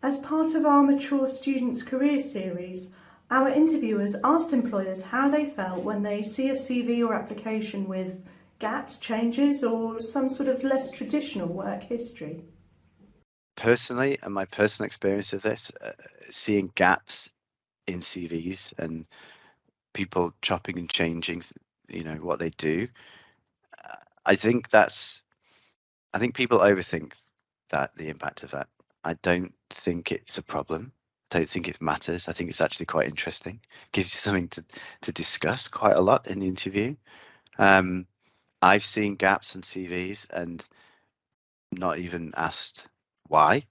As part of our Mature Students Career series, our interviewers asked employers how they felt when they see a CV or application with gaps, changes, or some sort of less traditional work history. Personally, and my personal experience of this, seeing gaps in CVs and people chopping and changing, what they do, I think people overthink the impact of that. I don't think it's a problem. I don't think it matters. I think it's actually quite interesting. Gives you something to discuss quite a lot in the interview. I've seen gaps in CVs and not even asked why,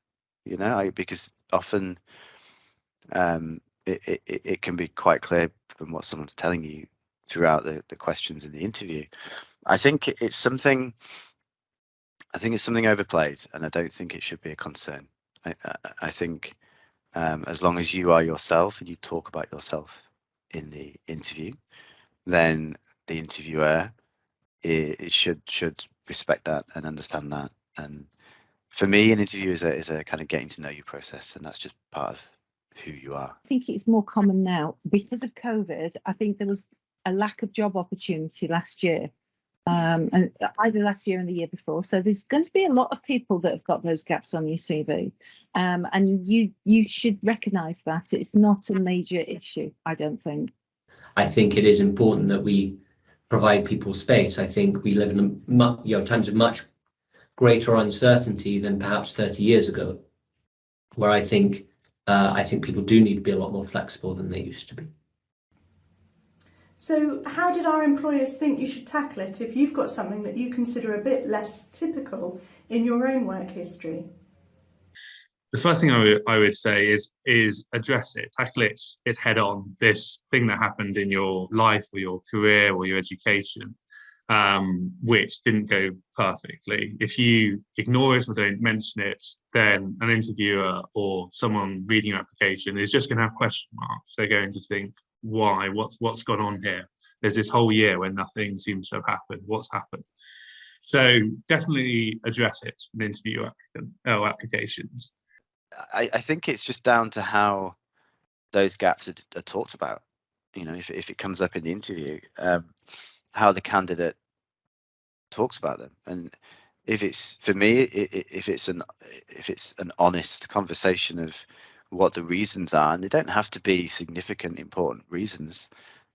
because often it can be quite clear from what someone's telling you throughout the questions in the interview. I think it's something overplayed, and I don't think it should be a concern. I think as long as you are yourself and you talk about yourself in the interview, then the interviewer it should respect that and understand that. And for me, an interview is a kind of getting to know you process, and that's just part of who you are. I think it's more common now because of COVID. I think there was a lack of job opportunity last year, and either last year and the year before. So there's going to be a lot of people that have got those gaps on your CV, and you should recognise that it's not a major issue. I don't think. I think it is important that we provide people space. I think we live in times of much greater uncertainty than perhaps 30 years ago, where I think people do need to be a lot more flexible than they used to be. So how did our employers think you should tackle it if you've got something that you consider a bit less typical in your own work history? The first thing I would say is address it, tackle it head on. This thing that happened in your life or your career or your education, which didn't go perfectly. If you ignore it or don't mention it, then an interviewer or someone reading your application is just going to have question marks. They're going to think, why? What's gone on here? There's this whole year when nothing seems to have happened. What's happened? So definitely address it in interview applications. I think it's just down to how those gaps are talked about. If it comes up in the interview, how the candidate talks about them, and if it's an honest conversation of what the reasons are, and they don't have to be significant, important reasons.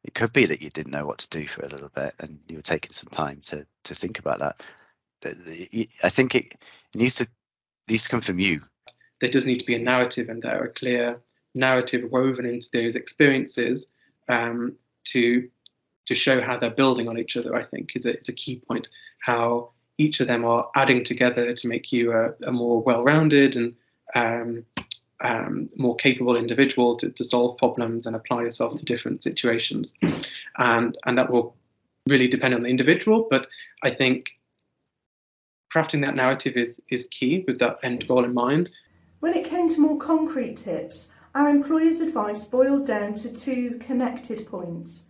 It could be that you didn't know what to do for a little bit, and you were taking some time to think about that. I think it needs to come from you. There does need to be a narrative, and there a clear narrative woven into those experiences to show how they're building on each other. I think is a key point. How each of them are adding together to make you a more well-rounded and more capable individual to solve problems and apply yourself to different situations, and that will really depend on the individual. But I think crafting that narrative is key with that end goal in mind. When it came to more concrete tips, our employers' advice boiled down to two connected points.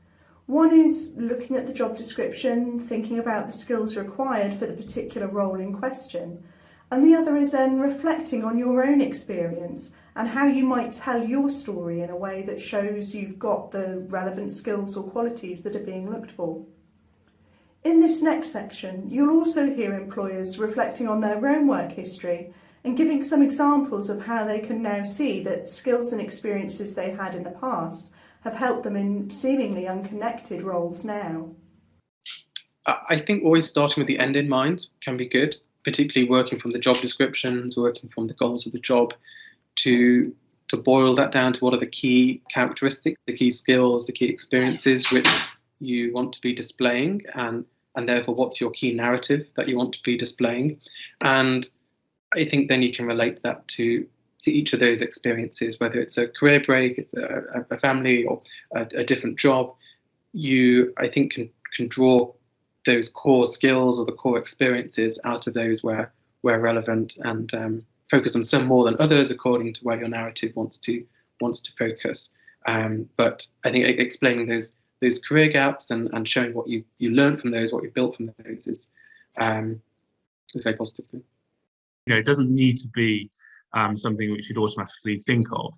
One is looking at the job description, thinking about the skills required for the particular role in question, and the other is then reflecting on your own experience and how you might tell your story in a way that shows you've got the relevant skills or qualities that are being looked for. In this next section, you'll also hear employers reflecting on their own work history and giving some examples of how they can now see that skills and experiences they had in the past have helped them in seemingly unconnected roles now. I think always starting with the end in mind can be good, particularly working from the job descriptions, working from the goals of the job, to boil that down to what are the key characteristics, the key skills, the key experiences which you want to be displaying, and therefore what's your key narrative that you want to be displaying. And I think then you can relate that to each of those experiences, whether it's a career break, it's a family, or a different job. You, I think, can draw those core skills or the core experiences out of those where relevant, and focus on some more than others according to where your narrative wants to focus. But I think explaining those career gaps and showing what you learned from those, what you built from those is a very positive thing. It doesn't need to be something which you'd automatically think of.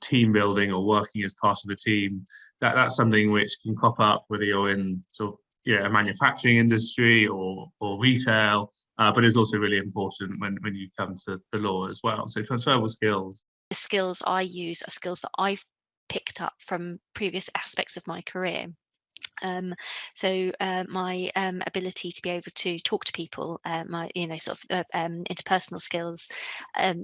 Team building or working as part of a team, that's something which can crop up whether you're in sort of a manufacturing industry or retail, but is also really important when you come to the law as well. So transferable skills. The skills I use are skills that I've picked up from previous aspects of my career. So my ability to be able to talk to people, my interpersonal skills,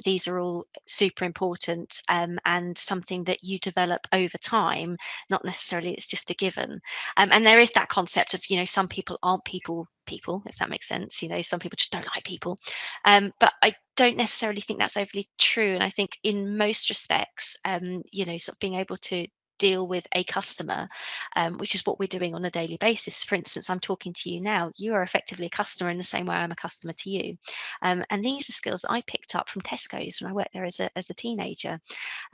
these are all super important, and something that you develop over time. Not necessarily it's just a given. And there is that concept of some people aren't people, if that makes sense. Some people just don't like people, but I don't necessarily think that's overly true. And I think in most respects, sort of being able to deal with a customer, which is what we're doing on a daily basis. For instance, I'm talking to you now. You are effectively a customer in the same way I'm a customer to you. And these are skills I picked up from Tesco's when I worked there as a teenager,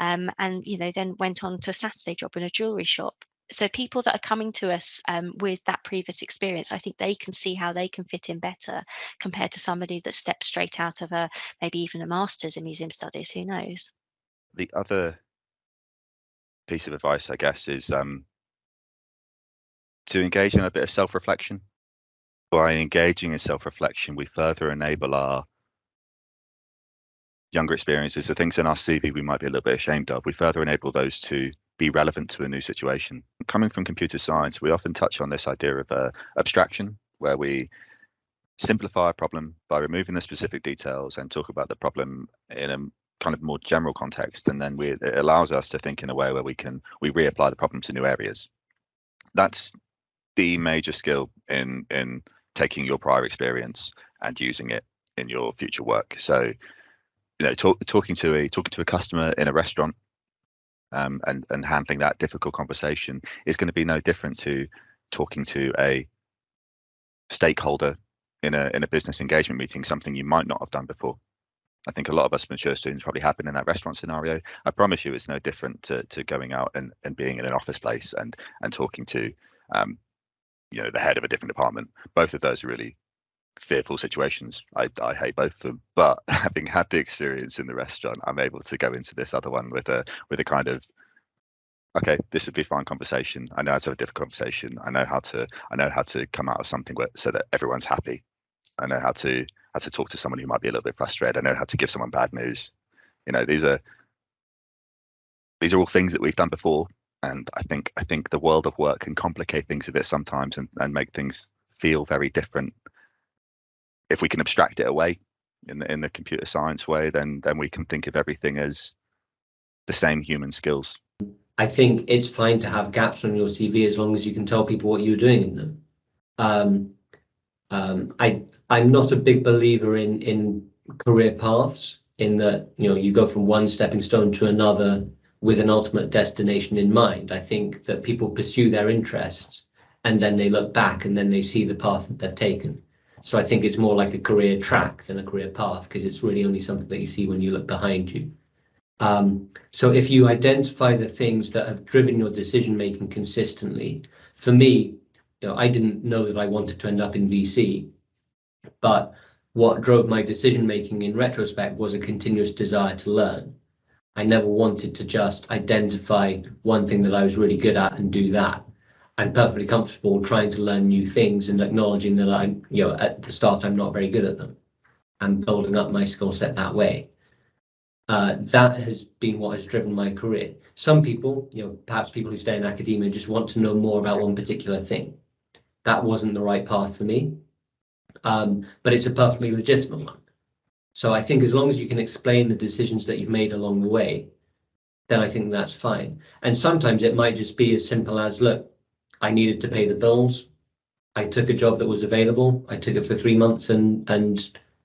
and then went on to a Saturday job in a jewellery shop. So people that are coming to us with that previous experience, I think they can see how they can fit in better compared to somebody that steps straight out of maybe even a master's in museum studies. Who knows? The other piece of advice, I guess, is to engage in a bit of self-reflection. By engaging in self-reflection, we further enable our younger experiences, the things in our CV we might be a little bit ashamed of. We further enable those to be relevant to a new situation. Coming from computer science, we often touch on this idea of abstraction, where we simplify a problem by removing the specific details and talk about the problem in a kind of more general context, and then it allows us to think in a way where we reapply the problem to new areas. That's the major skill in taking your prior experience and using it in your future work. So, talking to a customer in a restaurant, and handling that difficult conversation is going to be no different to talking to a stakeholder in a business engagement meeting, something you might not have done before. I think a lot of us mature students probably have been in that restaurant scenario. I promise you it's no different to going out and being in an office place and talking to the head of a different department. Both of those are really fearful situations. I hate both of them, but having had the experience in the restaurant, I'm able to go into this other one with a kind of, okay, this would be a fine conversation. I know how to have a difficult conversation. I know how to come out of something so that everyone's happy. I know how to talk to someone who might be a little bit frustrated. I know how to give someone bad news. These are all things that we've done before, and I think the world of work can complicate things a bit sometimes and make things feel very different. If we can abstract it away in the computer science way, then we can think of everything as the same human skills. I think it's fine to have gaps on your CV as long as you can tell people what you're doing in them. I'm not a big believer in career paths, in that you go from one stepping stone to another with an ultimate destination in mind. I think that people pursue their interests and then they look back and then they see the path that they've taken. So I think it's more like a career track than a career path, because it's really only something that you see when you look behind you. So if you identify the things that have driven your decision making consistently, for me, I didn't know that I wanted to end up in VC, but what drove my decision making in retrospect was a continuous desire to learn. I never wanted to just identify one thing that I was really good at and do that. I'm perfectly comfortable trying to learn new things and acknowledging that at the start I'm not very good at them, and building up my skill set that way. That has been what has driven my career. Some people, perhaps people who stay in academia, just want to know more about one particular thing. That wasn't the right path for me, but it's a perfectly legitimate one. So I think as long as you can explain the decisions that you've made along the way, then I think that's fine. And sometimes it might just be as simple as, look, I needed to pay the bills. I took a job that was available. I took it for 3 months, and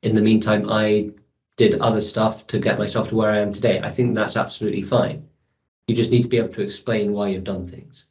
in the meantime, I did other stuff to get myself to where I am today. I think that's absolutely fine. You just need to be able to explain why you've done things.